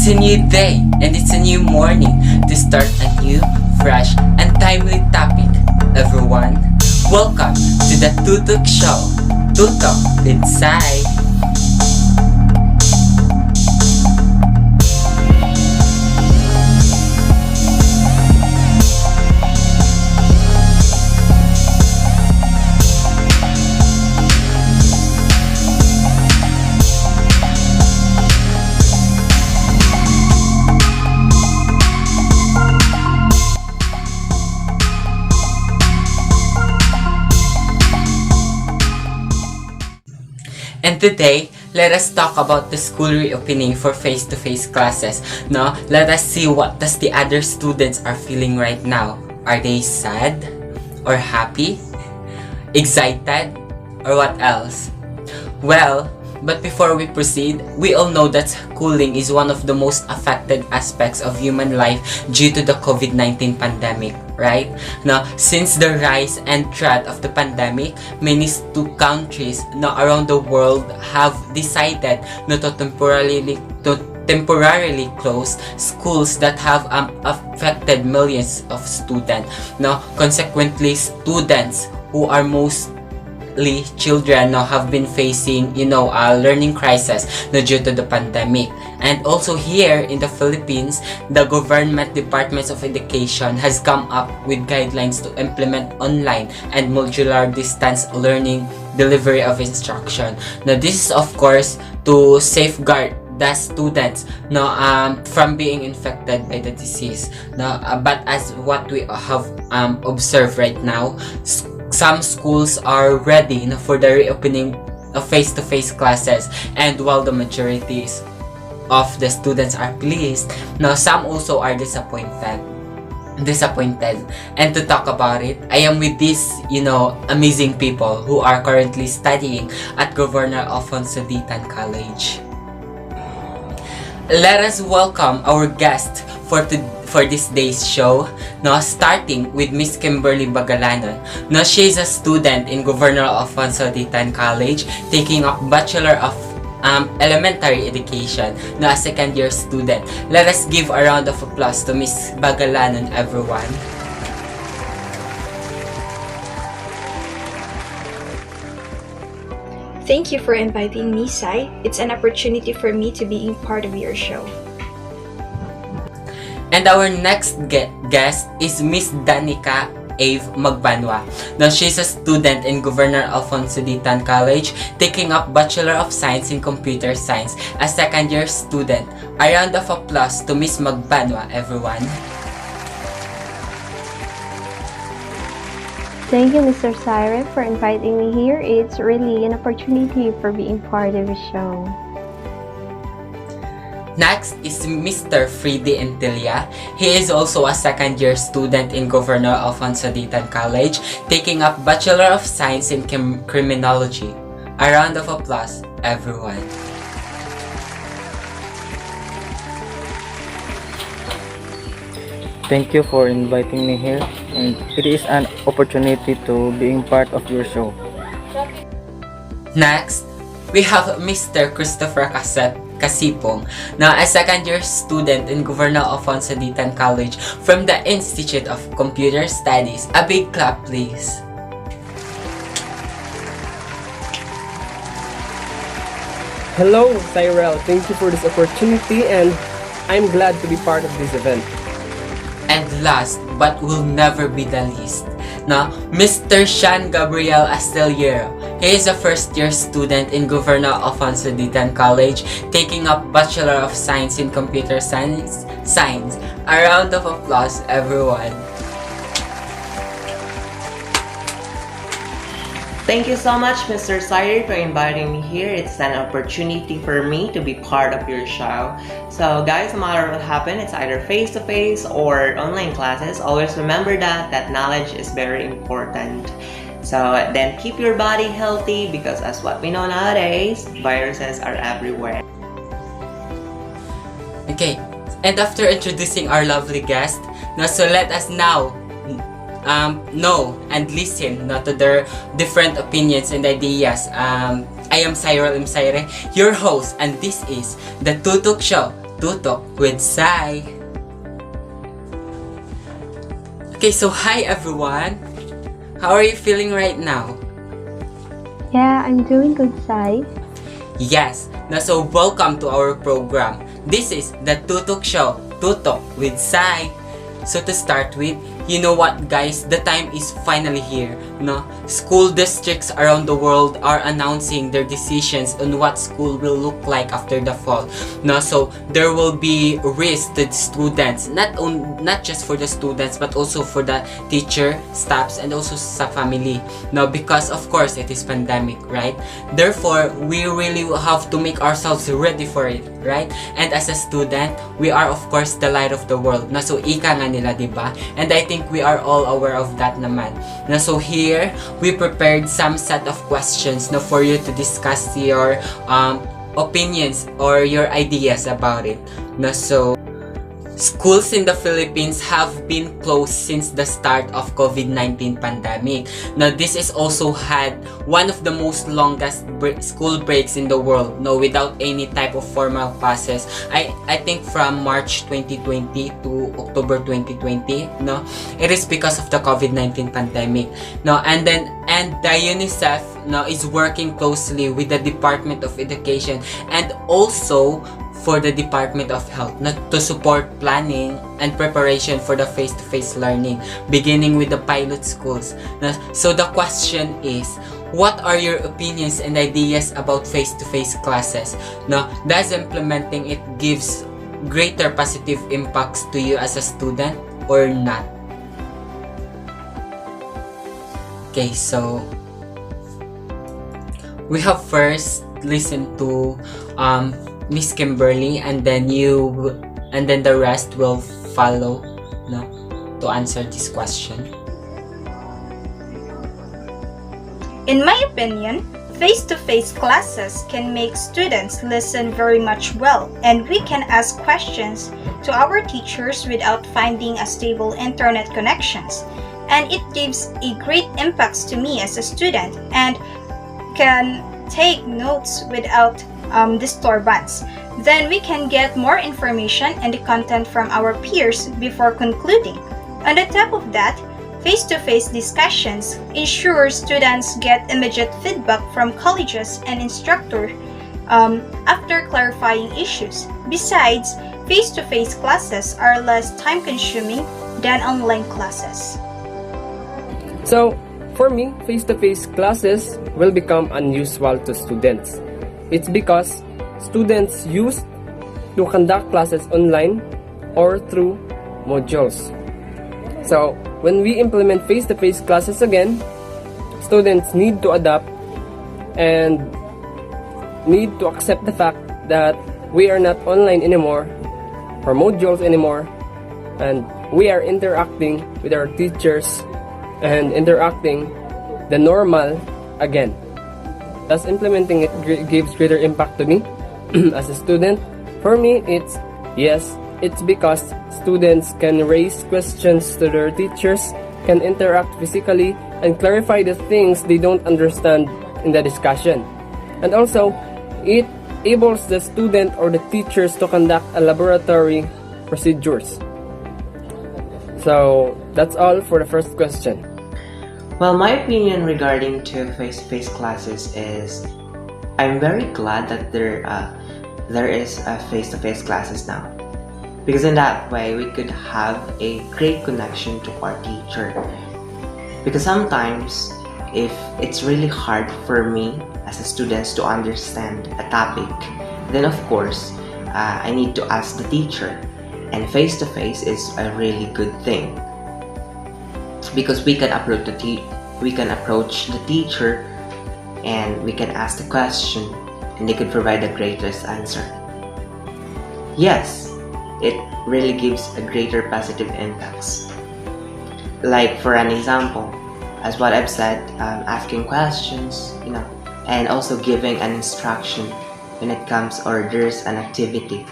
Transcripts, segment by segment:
It's a new day and it's a new morning to start a new, fresh, and timely topic. Everyone, welcome to the TuTalk Show. TuTalk with Sai. And today, let us talk about the school reopening for face-to-face classes. No, let us see what does the other students are feeling right now. Are they sad? Or happy? Excited? Or what else? Well, but before we proceed, we all know that schooling is one of the most affected aspects of human life due to the COVID-19 pandemic, right? Now, since the rise and threat of the pandemic, many countries around the world have decided to temporarily close schools that have affected millions of students. Now, consequently, students who are mostly children have been facing a learning crisis due to the pandemic. And also here in the Philippines, the government departments of education has come up with guidelines to implement online and modular distance learning delivery of instruction. Now this is of course to safeguard the students from being infected by the disease. But as what we have observed right now, some schools are ready for the reopening of face-to-face classes, and while the majority of the students are pleased, some also are disappointed. And to talk about it, I am with these amazing people who are currently studying at Governor Alfonso Ditan College. Let us welcome our guest for this day's show, starting with Miss Kimberly Bagalanon. She is a student in Governor Alfonso Ditan College, taking up Bachelor of Elementary Education, a second-year student. Let us give a round of applause to Miss Bagalanon, everyone. Thank you for inviting me, Sai. It's an opportunity for me to be part of your show. And our next guest is Miss Danica Ave Magbanwa. Now, she's a student in Governor Alfonso Ditan College, taking up Bachelor of Science in Computer Science, a second-year student. A round of applause to Miss Magbanwa, everyone. Thank you, Mr. Syre, for inviting me here. It's really an opportunity for being part of the show. Next is Mr. Freddy Antilia. He is also a second-year student in Governor Alfonso Ditan College, taking up Bachelor of Science in Criminology. A round of applause, everyone. Thank you for inviting me here, and it is an opportunity to being part of your show. Next, we have Mr. Christopher Kasipong, a second-year student in Governor Alfonso Ditan College from the Institute of Computer Studies. A big clap, please. Hello, Cyril. Thank you for this opportunity, and I'm glad to be part of this event. And last, but will never be the least, Mr. Sean Gabriel Asteliero. He is a first-year student in Governor Alfonso Ditan College, taking up Bachelor of Science in Computer Science. A round of applause, everyone. Thank you so much, Mr. Syre, for inviting me here. It's an opportunity for me to be part of your show. So guys, no matter what happens, it's either face-to-face or online classes, always remember that knowledge is very important. So then keep your body healthy, because as what we know nowadays, viruses are everywhere. Okay, and after introducing our lovely guest, so let us now know and listen to their different opinions and ideas. I am Cyril M. Saire, your host, and this is the TuTalk Show. TuTalk with Sai. Okay, so hi everyone. How are you feeling right now? Yeah, I'm doing good, Sai. Yes, now so welcome to our program. This is the TuTalk Show, TuTalk with Sai. So to start with, you know what guys, the time is finally here. No? School districts around the world are announcing their decisions on what school will look like after the fall. No? So there will be risk to the students, not just for the students but also for the teacher, staffs, and also sa family. No? Because of course it is pandemic, right? Therefore, we really have to make ourselves ready for it, right? And as a student, we are of course the light of the world. No? So ika nga nila, diba? And I think we are all aware of that naman. No? So here, we prepared some set of questions, no, for you to discuss your opinions or your ideas about it. No? So schools in the Philippines have been closed since the start of COVID-19 pandemic. Now, this is also had one of the most longest school breaks in the world, no, without any type of formal classes. I think from March 2020 to October 2020, no, it is because of the COVID-19 pandemic. No, and the UNICEF, no, is working closely with the Department of Education and also for the Department of Health, not to support planning and preparation for the face-to-face learning, beginning with the pilot schools. So the question is, what are your opinions and ideas about face-to-face classes? No, does implementing it gives greater positive impacts to you as a student or not? Okay, so we have first listened to Miss Kimberly, and then the rest will follow, no, to answer this question. In my opinion, face-to-face classes can make students listen very much well, and we can ask questions to our teachers without finding a stable internet connections. And it gives a great impact to me as a student and can take notes without disturbance. Then we can get more information and the content from our peers before concluding. On the top of that, face-to-face discussions ensure students get immediate feedback from colleges and instructors after clarifying issues. Besides, face-to-face classes are less time-consuming than online classes. So, for me, face-to-face classes will become unusual to students. It's because students used to conduct classes online or through modules. So, when we implement face-to-face classes again, students need to adapt and need to accept the fact that we are not online anymore or modules anymore, and we are interacting with our teachers and interacting the normal again. Thus, implementing it gives greater impact to me as a student. For me, it's because students can raise questions to their teachers, can interact physically, and clarify the things they don't understand in the discussion. And also, it enables the student or the teachers to conduct a laboratory procedures. So, that's all for the first question. Well, my opinion regarding to face-to-face classes is I'm very glad that there is a face-to-face classes now, because in that way we could have a great connection to our teacher. Because sometimes if it's really hard for me as a student to understand a topic, then of course I need to ask the teacher, and face-to-face is a really good thing. Because we can approach the teacher and we can ask the question and they could provide the greatest answer. Yes, it really gives a greater positive impacts. Like for an example, as what I've said, asking questions, and also giving an instruction when it comes or there's an activity.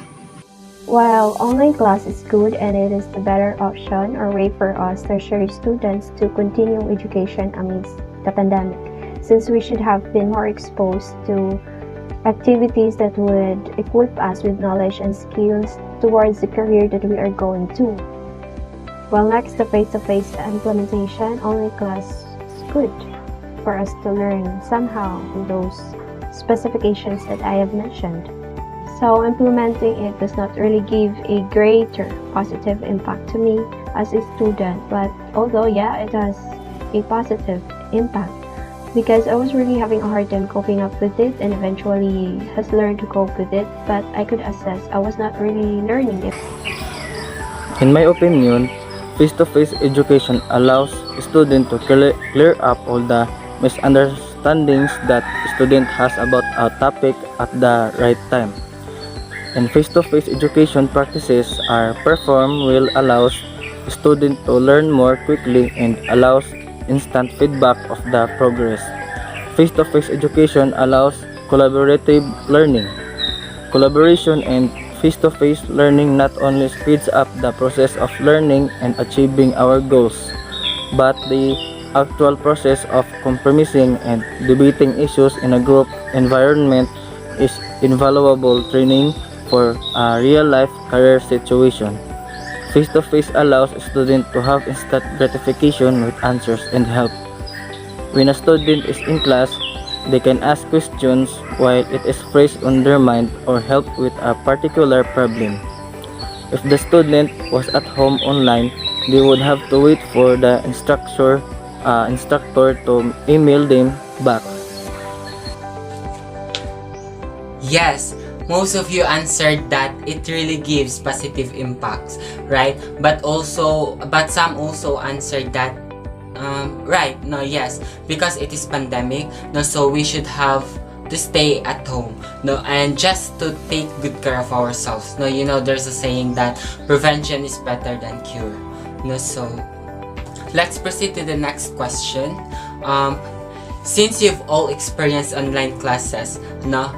While online class is good and it is the better option or way for us tertiary students to continue education amidst the pandemic, since we should have been more exposed to activities that would equip us with knowledge and skills towards the career that we are going to. Well, next, the face-to-face implementation. Online class is good for us to learn somehow those specifications that I have mentioned. So implementing it does not really give a greater positive impact to me as a student, but although yeah, it has a positive impact because I was really having a hard time coping up with it and eventually has learned to cope with it, but I could assess I was not really learning it. In my opinion, face-to-face education allows students to clear up all the misunderstandings that student has about a topic at the right time. And face-to-face education practices are performed will allows students to learn more quickly and allows instant feedback of the progress. Face-to-face education allows collaborative learning. Collaboration and face-to-face learning not only speeds up the process of learning and achieving our goals, but the actual process of compromising and debating issues in a group environment is invaluable training for a real-life career situation. Face-to-face allows students to have instant gratification with answers and help. When a student is in class, they can ask questions while it is fresh on their mind or help with a particular problem. If the student was at home online, they would have to wait for the instructor to email them back. Yes, most of you answered that it really gives positive impacts, right? But some also answered that right, no, yes, because it is pandemic, no, so we should have to stay at home, no, and just to take good care of ourselves. No, you know, there's a saying that prevention is better than cure. No, so let's proceed to the next question. Since you've all experienced online classes, no,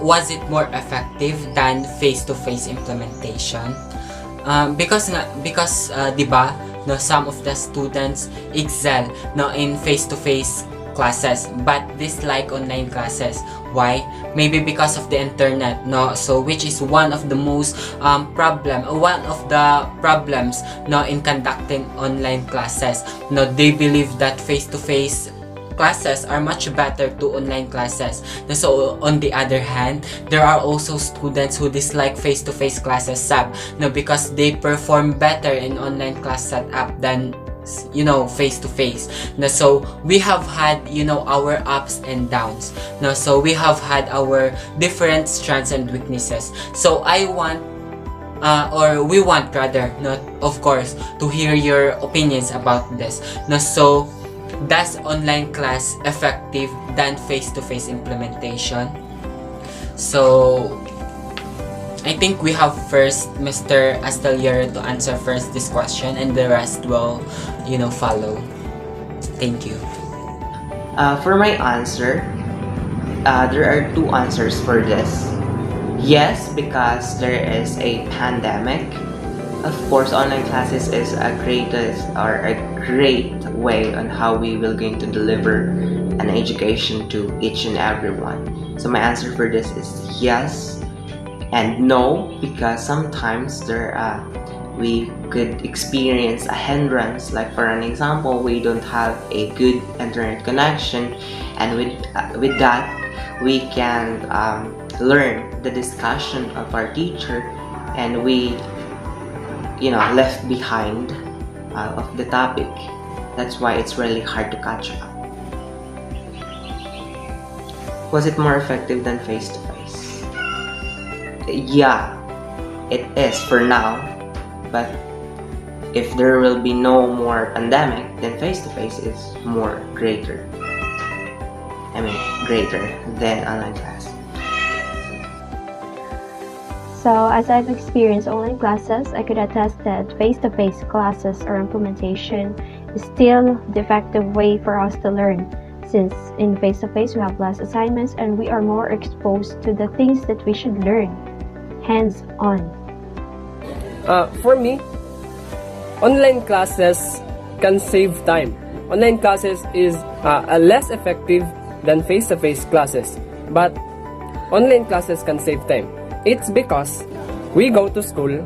was it more effective than face-to-face implementation? Because diba, no, some of the students excel, no, in face-to-face classes but dislike online classes. Why? Maybe because of the internet, no, so which is one of the problems, no, in conducting online classes. No, they believe that face-to-face classes are much better to online classes. So on the other hand, there are also students who dislike face-to-face classes because they perform better in online class setup than face-to-face. So we have had our ups and downs. So we have had our different strengths and weaknesses. So we want rather, of course, to hear your opinions about this. So does online class effective than face-to-face implementation? So I think we have first Mr. Astelier to answer first this question, and the rest will follow. Thank you. For my answer, there are two answers for this. Yes, because there is a pandemic. Of course, online classes is a great way on how we will going to deliver an education to each and everyone. So my answer for this is yes and no, because sometimes we could experience a hindrance. Like for an example, we don't have a good internet connection, and with that we can learn the discussion of our teacher, and we left behind of the topic. That's why it's really hard to catch up. Was it more effective than face-to-face? Yeah, it is for now, but if there will be no more pandemic, then face-to-face is greater than online class. So, as I've experienced online classes, I could attest that face-to-face classes or implementation is still the effective way for us to learn, since in face-to-face we have less assignments and we are more exposed to the things that we should learn, hands-on. For me, online classes can save time. Online classes is less effective than face-to-face classes, but online classes can save time. It's because we go to school,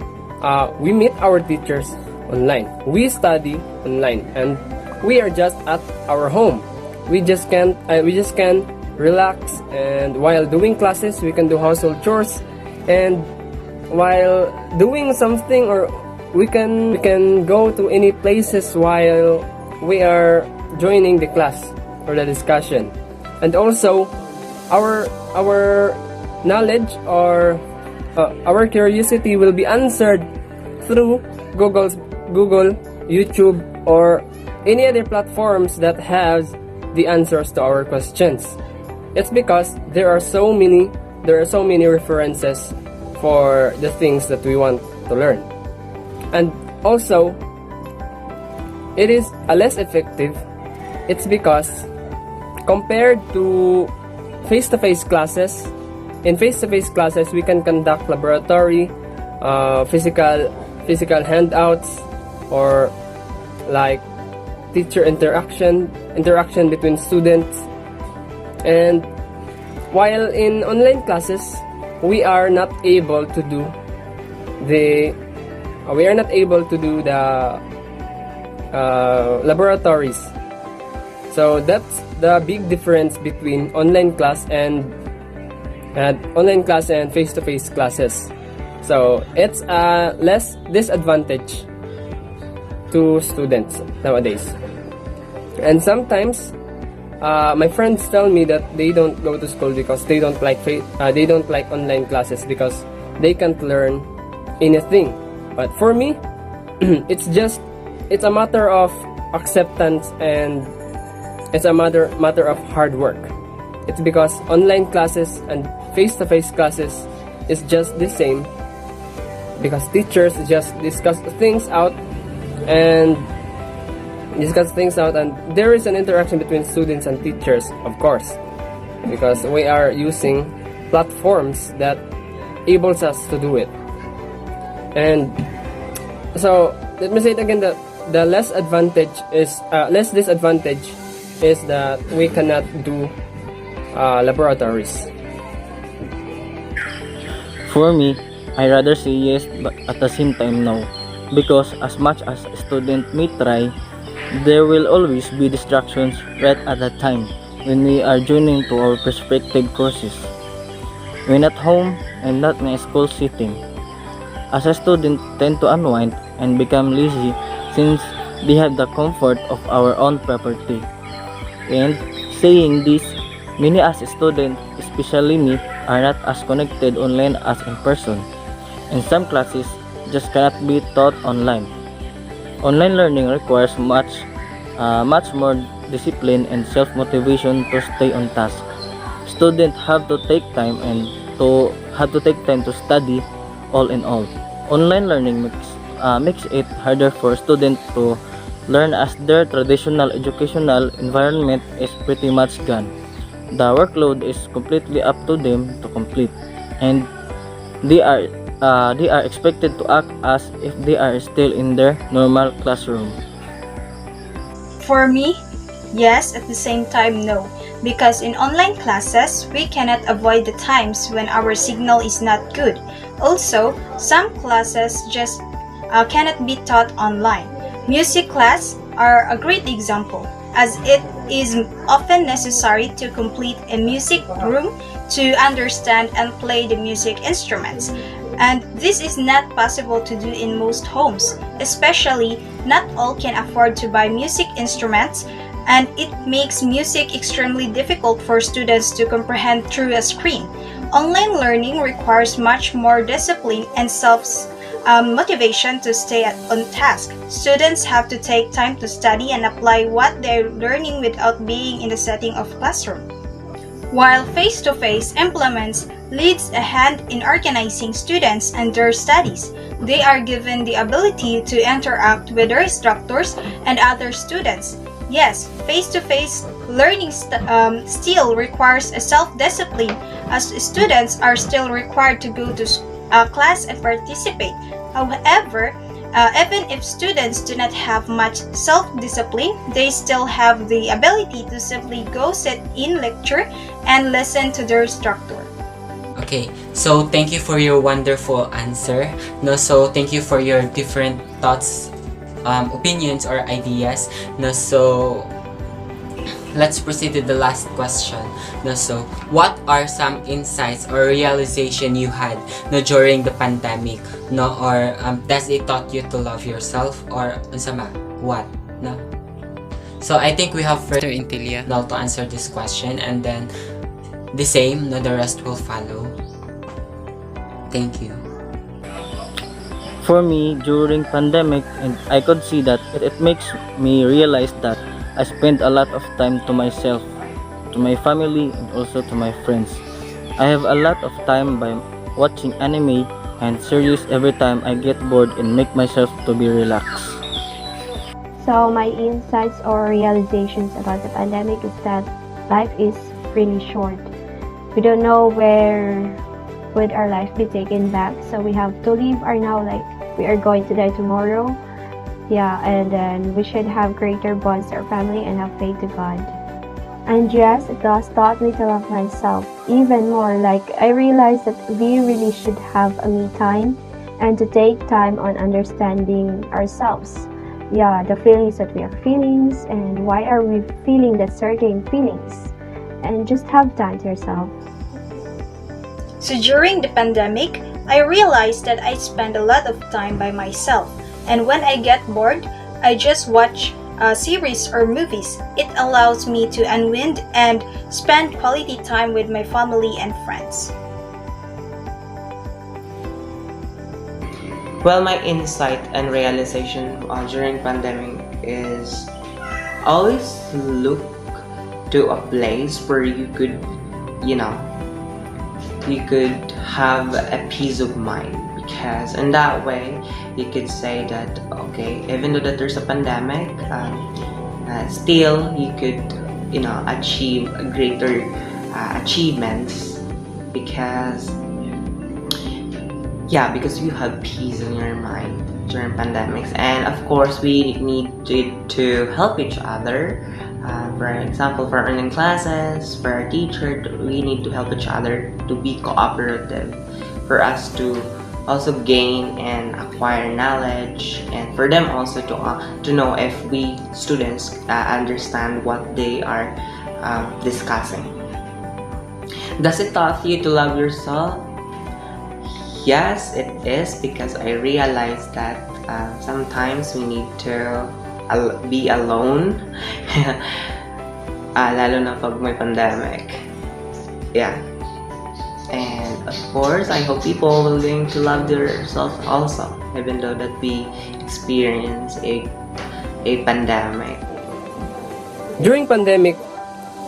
we meet our teachers online, we study online, and we are just at our home. We just can relax, and while doing classes, we can do household chores, and while doing something, or we can go to any places while we are joining the class or the discussion. And also our knowledge or our curiosity will be answered through Google, YouTube, or any other platforms that has the answers to our questions. It's because there are so many references for the things that we want to learn. And also, it is less effective. It's because compared to face-to-face classes, in face-to-face classes we can conduct laboratory, physical handouts, or like teacher interaction between students. And while in online classes, we are not able to do the laboratories. So that's the big difference between online class and face-to-face classes. So it's a less disadvantage to students nowadays. And sometimes my friends tell me that they don't go to school because they don't like online classes because they can't learn anything. But for me, it's a matter of acceptance, and it's a matter of hard work. It's because online classes and face-to-face classes is just the same, because teachers just discuss things out, and there is an interaction between students and teachers, of course, because we are using platforms that enables us to do it. And so let me say it again, that the less disadvantage is that we cannot do laboratories. For me, I rather say yes, but at the same time no, because as much as a student may try, there will always be distractions right at that time when we are joining to our respective courses. When at home and not in a school setting, as a student tend to unwind and become lazy since they have the comfort of our own property. And saying this, many as a student, especially me, are not as connected online as in person, and some classes just cannot be taught online. Online learning requires much more discipline and self-motivation to stay on task. Students have to take time to study. All in all, online learning makes it harder for students to learn, as their traditional educational environment is pretty much gone. The workload is completely up to them to complete, and they are expected to act as if they are still in their normal classroom. For me, yes, at the same time, no. Because in online classes, we cannot avoid the times when our signal is not good. Also, some classes just cannot be taught online. Music class are a great example, as it is often necessary to complete a music room to understand and play the music instruments. And this is not possible to do in most homes, especially not all can afford to buy music instruments, and it makes music extremely difficult for students to comprehend through a screen. Online learning requires much more discipline and motivation to stay on task. Students have to take time to study and apply what they're learning without being in the setting of classroom. While face-to-face implements leads a hand in organizing students and their studies, they are given the ability to interact with their instructors and other students. Yes, face-to-face learning still requires a self-discipline, as students are still required to go to class and participate. However, even if students do not have much self-discipline, they still have the ability to simply go sit in lecture and listen to their instructor. Okay, so thank you for your wonderful answer. No, so thank you for your different thoughts, opinions, or ideas. No, so let's proceed to the last question. No, so what are some insights or realization you had no during the pandemic? No, or does it taught you to love yourself or unsama? What? No. So I think we have further Intilia now to answer this question, and then the same, no, the rest will follow. Thank you. For me, during pandemic, and I could see that it makes me realize that I spend a lot of time to myself, to my family, and also to my friends. I have a lot of time by watching anime and series every time I get bored and make myself to be relaxed. So my insights or realizations about the pandemic is that life is really short. We don't know where would our life be taken back, so we have to live our now like we are going to die tomorrow. Yeah, and then we should have greater bonds to our family and have faith to God. And yes, it has taught me to love myself even more. Like, I realized that we really should have a me time and to take time on understanding ourselves. Yeah, the feelings that we are feeling and why are we feeling that certain feelings, and just have time to yourself. So during the pandemic, I realized that I spend a lot of time by myself, and when I get bored, I just watch series or movies. It allows me to unwind and spend quality time with my family and friends. Well, my insight and realization during pandemic is always look to a place where you could, you could have a peace of mind, because in that way you could say that okay, even though that there's a pandemic, still you could achieve greater achievements, because you have peace in your mind during pandemics. And of course we need to help each other. For example, for online classes, for our teacher, we need to help each other to be cooperative, for us to also gain and acquire knowledge, and for them also to know if we students understand what they are discussing. Does it taught you to love yourself? Yes, it is, because I realized that sometimes we need to be alone. Lalo na pag may pandemic. Yeah. And of course, I hope people will going to love themselves also, even though that we experience a pandemic. During pandemic,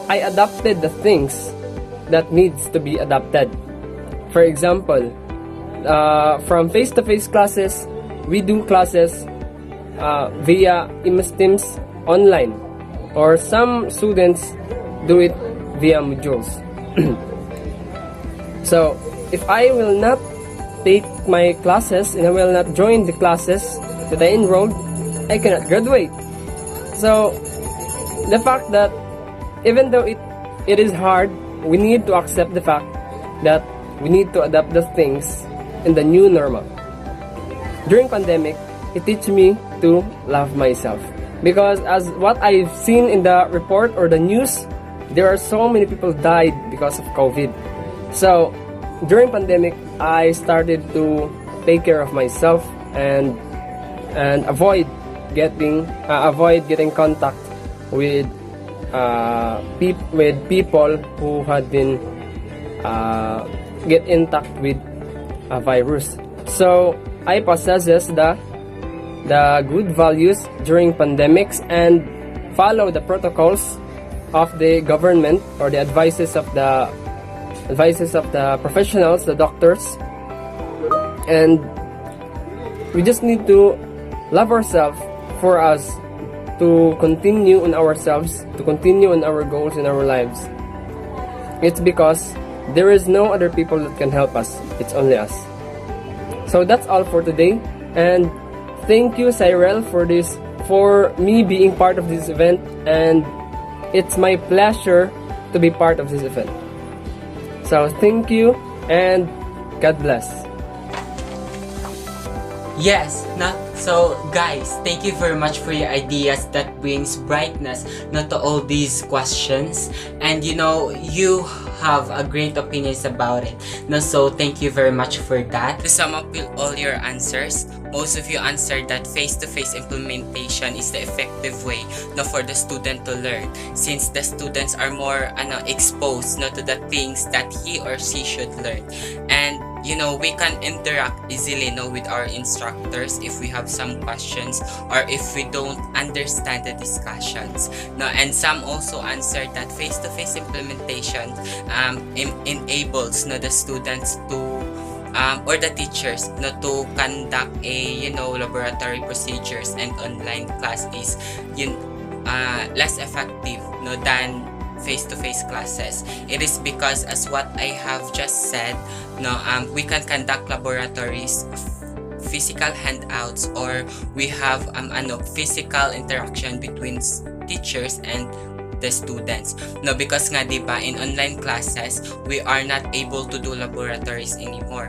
I adapted the things that needs to be adapted. For example, from face-to-face classes, we do classes via MS Teams online, or some students do it via modules. So if I will not take my classes and I will not join the classes that I enrolled, I cannot graduate. So the fact that even though it is hard, we need to accept the fact that we need to adapt the things in the new normal. During pandemic, it teach me to love myself, because as what I've seen in the report or the news, there are so many people died because of COVID. So during pandemic, I started to take care of myself and avoid getting contact with people who had been get in touch with a virus. So I possesses the good values during pandemics and follow the protocols of the government or the advices of the professionals, the doctors. And we just need to love ourselves for us to continue on ourselves, to continue on our goals in our lives. It's because there is no other people that can help us. It's only us. So that's all for today. And thank you, Cyril, for me being part of this event. And it's my pleasure to be part of this event. So thank you, And God bless. Yes, no? So guys, thank you very much for your ideas that brings brightness to all these questions. And you have a great opinions about it. No, so thank you very much for that. To sum up with all your answers, most of you answered that face-to-face implementation is the effective way for the student to learn, since the students are more exposed to the things that he or she should learn. And we can interact easily with our instructors if we have some questions or if we don't understand the discussions. And some also answered that face-to-face implementation enables the students to or the teachers to conduct a laboratory procedures, and online class is less effective than face-to-face classes. It is because, as what I have just said, we can conduct laboratories, physical handouts, or we have physical interaction between teachers and the students. Because nga diba, in online classes, we are not able to do laboratories anymore.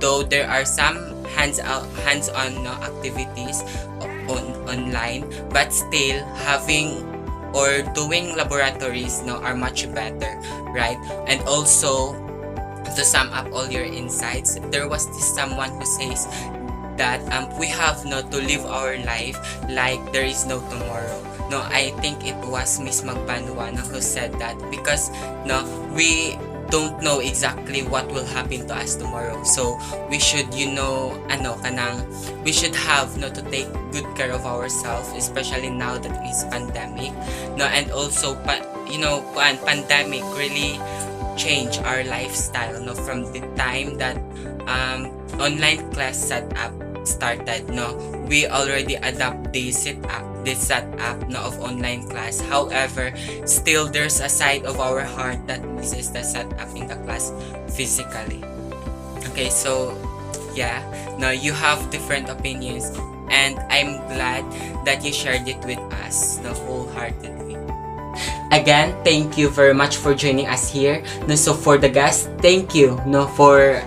Though there are some hands-on activities online, but still having or doing laboratories are much better, right? And also, to sum up all your insights, there was this someone who says that we have to live our life like there is no tomorrow. I think it was Miss Magbanwa who said that, because we don't know exactly what will happen to us tomorrow. So we should we should have to take good care of ourselves, especially now that it's pandemic. And also pandemic really change our lifestyle from the time that online class setup started. We already adapt this setup of online class. However, still there's a side of our heart that misses the setup in the class physically. Okay, so yeah, now you have different opinions, and I'm glad that you shared it with us wholeheartedly. Again, thank you very much for joining us here. So for the guests, thank you for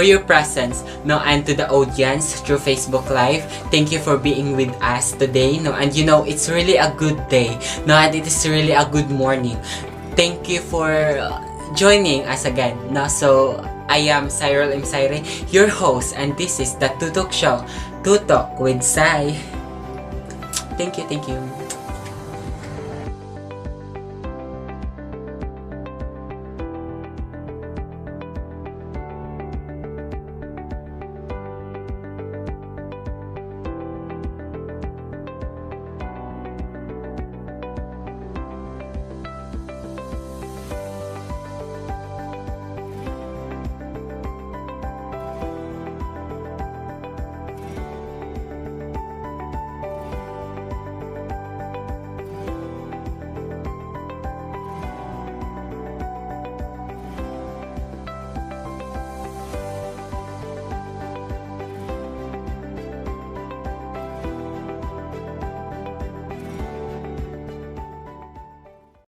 your presence, and to the audience through Facebook Live, thank you for being with us today, and it's really a good day, and it is really a good morning. Thank you for joining us again. So I am Cyril M. Saire, your host, and this is the TuTalk Show, TuTalk with Sai. Thank you.